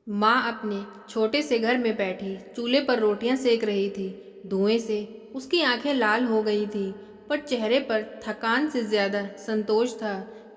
माँ अपने छोटे से घर में बैठी चूल्हे पर रोटियां सेक रही थी। धुएं से उसकी आंखें लाल हो गई थी, पर चेहरे पर थकान से ज्यादा संतोष था,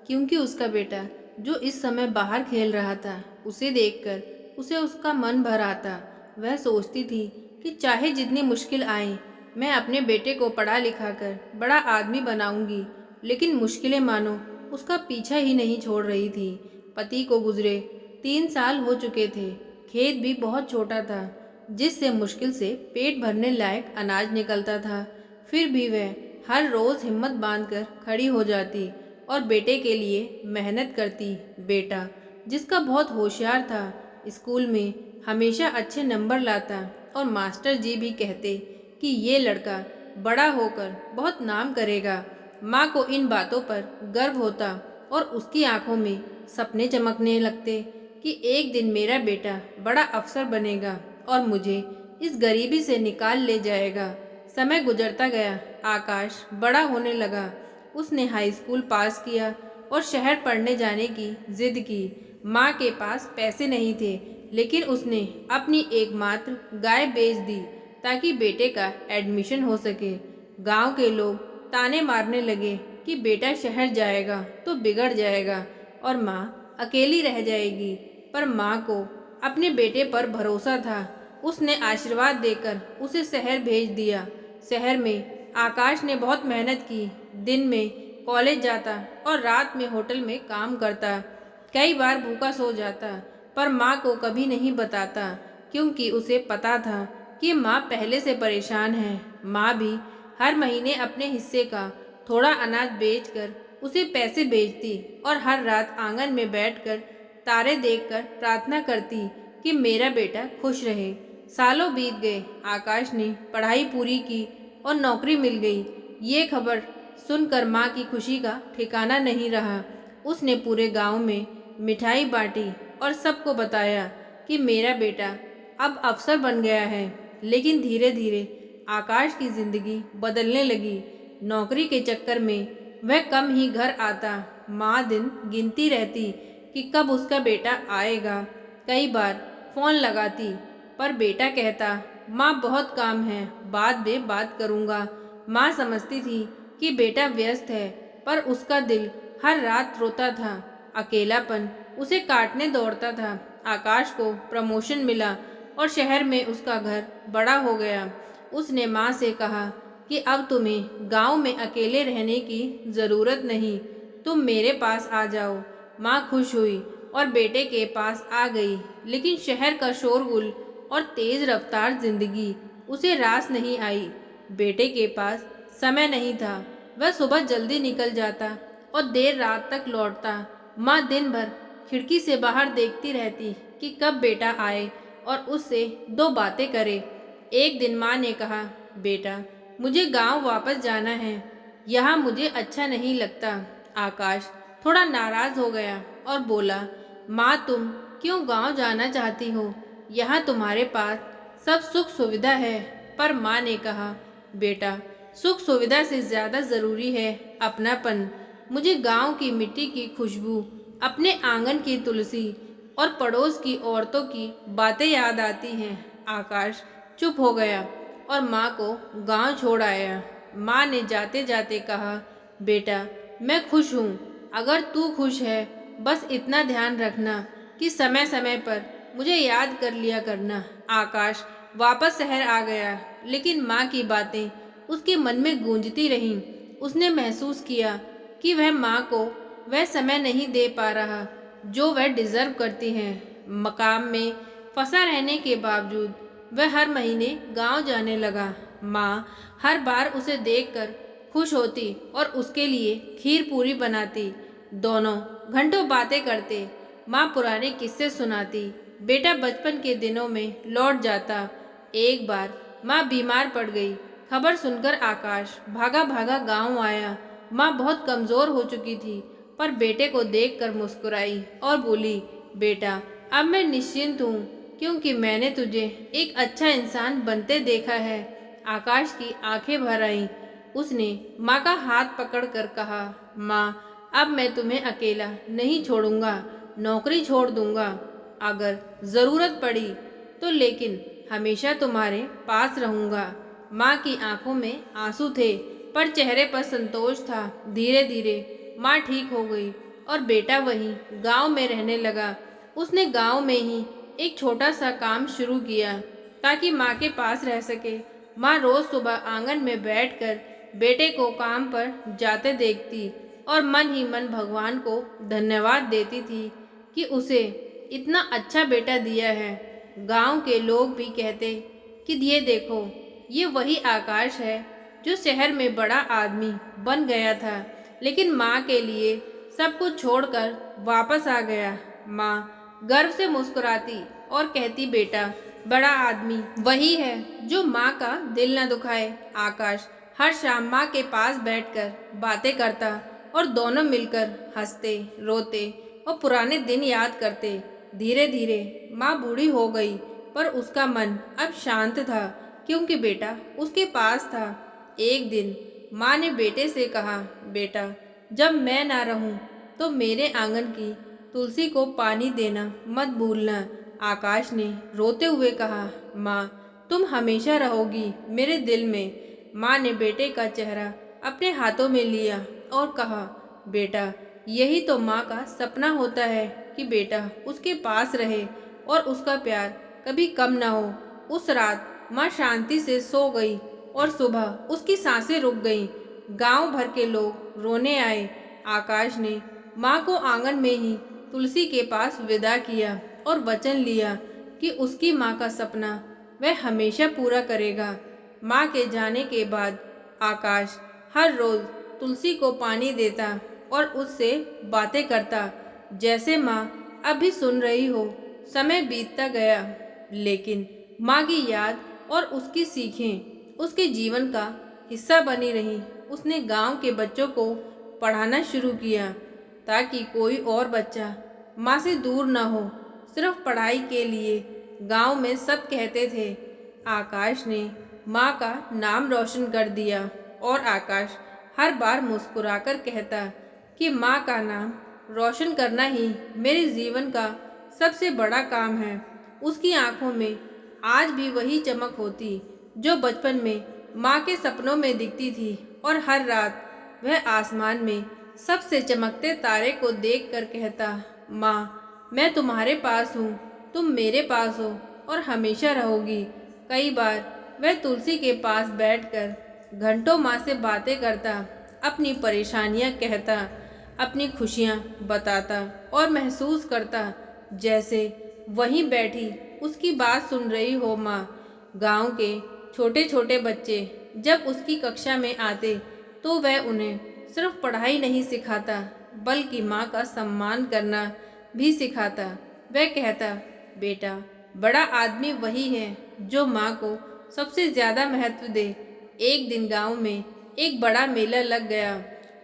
क्योंकि उसका बेटा जो इस समय बाहर खेल रहा था, उसे देखकर उसे उसका मन भर आता। वह सोचती थी कि चाहे जितनी मुश्किल आए, मैं अपने बेटे को पढ़ा लिखा कर बड़ा आदमी बनाऊंगी। लेकिन मुश्किलें मानो उसका पीछा ही नहीं छोड़ रही थी। पति को गुजरे 3 साल हो चुके थे। खेत भी बहुत छोटा था, जिससे मुश्किल से पेट भरने लायक अनाज निकलता था। फिर भी वह हर रोज हिम्मत बांधकर खड़ी हो जाती और बेटे के लिए मेहनत करती। बेटा, जिसका बहुत होशियार था, स्कूल में हमेशा अच्छे नंबर लाता और मास्टर जी भी कहते कि ये लड़का बड़ा होकर बहुत नाम करेगा। माँ को इन बातों पर गर्व होता और उसकी आंखों में सपने चमकने लगते कि एक दिन मेरा बेटा बड़ा अफसर बनेगा और मुझे इस गरीबी से निकाल ले जाएगा। समय गुजरता गया। आकाश बड़ा होने लगा। उसने हाई स्कूल पास किया और शहर पढ़ने जाने की जिद की। माँ के पास पैसे नहीं थे, लेकिन उसने अपनी एकमात्र गाय बेच दी ताकि बेटे का एडमिशन हो सके। गांव के लोग ताने मारने लगे कि बेटा शहर जाएगा तो बिगड़ जाएगा और माँ अकेली रह जाएगी। पर माँ को अपने बेटे पर भरोसा था। उसने आशीर्वाद देकर उसे शहर भेज दिया। शहर में आकाश ने बहुत मेहनत की। दिन में कॉलेज जाता और रात में होटल में काम करता। कई बार भूखा सो जाता, पर माँ को कभी नहीं बताता, क्योंकि उसे पता था कि माँ पहले से परेशान है। माँ भी हर महीने अपने हिस्से का थोड़ा अनाज बेचकर उसे पैसे भेजती और हर रात आंगन में बैठकर तारे देखकर प्रार्थना करती कि मेरा बेटा खुश रहे। सालों बीत गए। आकाश ने पढ़ाई पूरी की और नौकरी मिल गई। ये खबर सुनकर माँ की खुशी का ठिकाना नहीं रहा। उसने पूरे गांव में मिठाई बांटी और सबको बताया कि मेरा बेटा अब अफसर बन गया है। लेकिन धीरे धीरे आकाश की जिंदगी बदलने लगी। नौकरी के चक्कर में वह कम ही घर आता। माँ दिन गिनती रहती कि कब उसका बेटा आएगा। कई बार फोन लगाती, पर बेटा कहता, माँ बहुत काम है, बाद में बात करूँगा। माँ समझती थी कि बेटा व्यस्त है, पर उसका दिल हर रात रोता था। अकेलापन उसे काटने दौड़ता था। आकाश को प्रमोशन मिला और शहर में उसका घर बड़ा हो गया। उसने माँ से कहा कि अब तुम्हें गांव में अकेले रहने की ज़रूरत नहीं, तुम मेरे पास आ जाओ। माँ खुश हुई और बेटे के पास आ गई। लेकिन शहर का शोरगुल और तेज रफ्तार जिंदगी उसे रास नहीं आई। बेटे के पास समय नहीं था। वह सुबह जल्दी निकल जाता और देर रात तक लौटता। माँ दिन भर खिड़की से बाहर देखती रहती कि कब बेटा आए और उससे दो बातें करे। एक दिन माँ ने कहा, बेटा, मुझे गांव वापस जाना है, यहाँ मुझे अच्छा नहीं लगता। आकाश थोड़ा नाराज हो गया और बोला, माँ, तुम क्यों गांव जाना चाहती हो? यहाँ तुम्हारे पास सब सुख सुविधा है। पर माँ ने कहा, बेटा, सुख सुविधा से ज़्यादा ज़रूरी है अपनापन। मुझे गांव की मिट्टी की खुशबू, अपने आंगन की तुलसी और पड़ोस की औरतों की बातें याद आती हैं। आकाश चुप हो गया और माँ को गांव छोड़ आया। माँ ने जाते जाते कहा, बेटा, मैं खुश हूँ। अगर तू खुश है, बस इतना ध्यान रखना कि समय समय पर मुझे याद कर लिया करना। आकाश वापस शहर आ गया, लेकिन माँ की बातें उसके मन में गूंजती रहीं। उसने महसूस किया कि वह माँ को वह समय नहीं दे पा रहा जो वह डिजर्व करती हैं। मकाम में फंसा रहने के बावजूद वह हर महीने गांव जाने लगा। माँ हर बार उसे देखकर खुश होती और उसके लिए खीर पूरी बनाती। दोनों घंटों बातें करते। माँ पुराने किस्से सुनाती। बेटा बचपन के दिनों में लौट जाता। एक बार माँ बीमार पड़ गई। खबर सुनकर आकाश भागा भागा गांव आया। माँ बहुत कमज़ोर हो चुकी थी, पर बेटे को देखकर मुस्कुराई और बोली, बेटा, अब मैं निश्चिंत हूँ, क्योंकि मैंने तुझे एक अच्छा इंसान बनते देखा है। आकाश की आंखें भर आईं। उसने माँ का हाथ पकड़कर कहा, माँ, अब मैं तुम्हें अकेला नहीं छोड़ूंगा, नौकरी छोड़ दूंगा, अगर ज़रूरत पड़ी तो, लेकिन हमेशा तुम्हारे पास रहूँगा। माँ की आंखों में आंसू थे पर चेहरे पर संतोष था। धीरे धीरे माँ ठीक हो गई और बेटा वहीं गांव में रहने लगा। उसने गांव में ही एक छोटा सा काम शुरू किया ताकि माँ के पास रह सके। माँ रोज सुबह आंगन में बैठकर बेटे को काम पर जाते देखती और मन ही मन भगवान को धन्यवाद देती थी कि उसे इतना अच्छा बेटा दिया है। गांव के लोग भी कहते कि ये देखो, ये वही आकाश है जो शहर में बड़ा आदमी बन गया था, लेकिन माँ के लिए सब कुछ छोड़कर वापस आ गया। माँ गर्व से मुस्कुराती और कहती, बेटा, बड़ा आदमी वही है जो माँ का दिल न दुखाए। आकाश हर शाम माँ के पास बैठकर बातें करता और दोनों मिलकर हंसते, रोते और पुराने दिन याद करते। धीरे धीरे माँ बूढ़ी हो गई पर उसका मन अब शांत था क्योंकि बेटा उसके पास था। एक दिन माँ ने बेटे से कहा, बेटा, जब मैं ना रहूं तो मेरे आंगन की तुलसी को पानी देना मत भूलना। आकाश ने रोते हुए कहा, माँ, तुम हमेशा रहोगी मेरे दिल में। माँ ने बेटे का चेहरा अपने हाथों में लिया और कहा, बेटा, यही तो माँ का सपना होता है कि बेटा उसके पास रहे और उसका प्यार कभी कम ना हो। उस रात माँ शांति से सो गई और सुबह उसकी सांसें रुक गईं। गांव भर के लोग रोने आए। आकाश ने माँ को आंगन में ही तुलसी के पास विदा किया और वचन लिया कि उसकी माँ का सपना वह हमेशा पूरा करेगा। माँ के जाने के बाद आकाश हर रोज तुलसी को पानी देता और उससे बातें करता जैसे माँ अभी सुन रही हो। समय बीतता गया, लेकिन माँ की याद और उसकी सीखें उसके जीवन का हिस्सा बनी रहीं। उसने गांव के बच्चों को पढ़ाना शुरू किया ताकि कोई और बच्चा माँ से दूर न हो। सिर्फ पढ़ाई के लिए गांव में सब कहते थे। आकाश ने माँ का नाम रोशन कर दिया और आकाश हर बार मुस्कुराकर कहता कि माँ का नाम रोशन करना ही मेरे जीवन का सबसे बड़ा काम है। उसकी आंखों में आज भी वही चमक होती जो बचपन में माँ के सपनों में दिखती थी और हर रात वह आसमान में सबसे चमकते तारे को देखकर कहता, माँ, मैं तुम्हारे पास हूँ, तुम मेरे पास हो और हमेशा रहोगी। कई बार वह तुलसी के पास बैठकर घंटों माँ से बातें करता, अपनी परेशानियाँ कहता, अपनी खुशियाँ बताता और महसूस करता जैसे वहीं बैठी उसकी बात सुन रही हो माँ। गांव के छोटे छोटे बच्चे जब उसकी कक्षा में आते तो वह उन्हें सिर्फ पढ़ाई नहीं सिखाता बल्कि माँ का सम्मान करना भी सिखाता। वह कहता, बेटा, बड़ा आदमी वही है जो माँ को सबसे ज़्यादा महत्व दे। एक दिन गांव में एक बड़ा मेला लग गया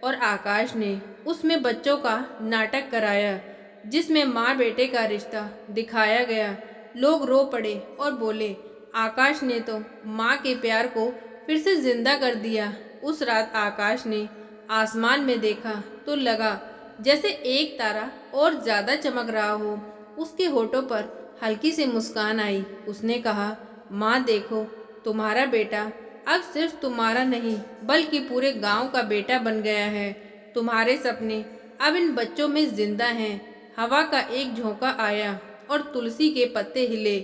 और आकाश ने उसमें बच्चों का नाटक कराया जिसमें माँ बेटे का रिश्ता दिखाया गया। लोग रो पड़े और बोले, आकाश ने तो माँ के प्यार को फिर से जिंदा कर दिया। उस रात आकाश ने आसमान में देखा तो लगा जैसे एक तारा और ज़्यादा चमक रहा हो। उसके होठों पर हल्की सी मुस्कान आई। उसने कहा, माँ देखो, तुम्हारा बेटा अब सिर्फ तुम्हारा नहीं बल्कि पूरे गांव का बेटा बन गया है। तुम्हारे सपने अब इन बच्चों में जिंदा हैं। हवा का एक झोंका आया और तुलसी के पत्ते हिले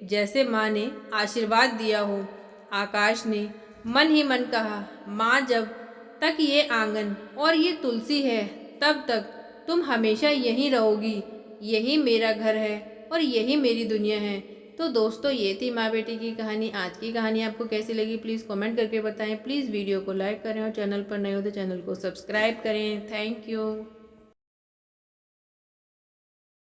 जैसे माँ ने आशीर्वाद दिया हो। आकाश ने मन ही मन कहा, माँ, जब तक ये आंगन और ये तुलसी है तब तक तुम हमेशा यहीं रहोगी। यही मेरा घर है और यही मेरी दुनिया है। तो दोस्तों, ये थी माँ बेटी की कहानी। आज की कहानी आपको कैसी लगी प्लीज़ कमेंट करके बताएं। प्लीज़ वीडियो को लाइक करें और चैनल पर नए हो तो चैनल को सब्सक्राइब करें। Thank you.